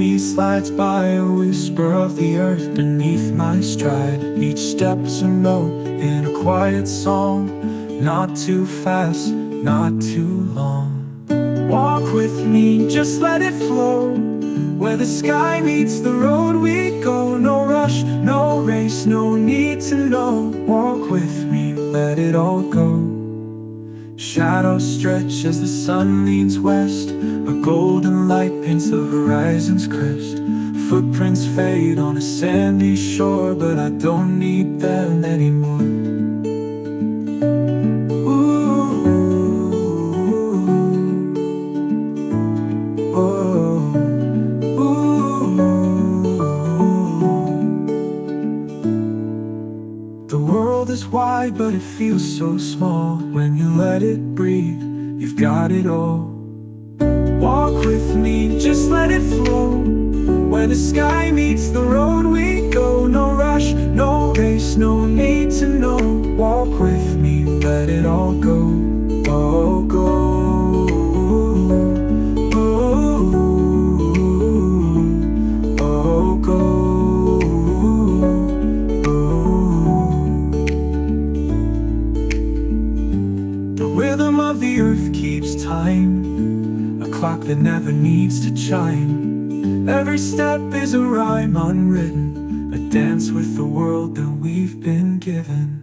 breeze slides by, a whisper of the earth beneath my stride. Each step's a note in a quiet song, not too fast, not too long. Walk with me, just let it flow. Where the sky meets the road we go. No rush, no race, no need to know. Walk with me, let it all go. Shadows stretch as the sun leans west. A golden light paints the horizon's crest. Footprints fade on a sandy shore, but I don't need them anymore. The world is wide, but it feels so small. When you let it breathe, you've got it all. Walk with me, just let it flow. Where the sky meets the road we go. No rush, no race, no need to know. Walk with me, let it all go. Oh, go. Oh, go. The rhythm of the earth keeps time, a clock that never needs to chime. Every step is a rhyme unwritten, a dance with the world that we've been given.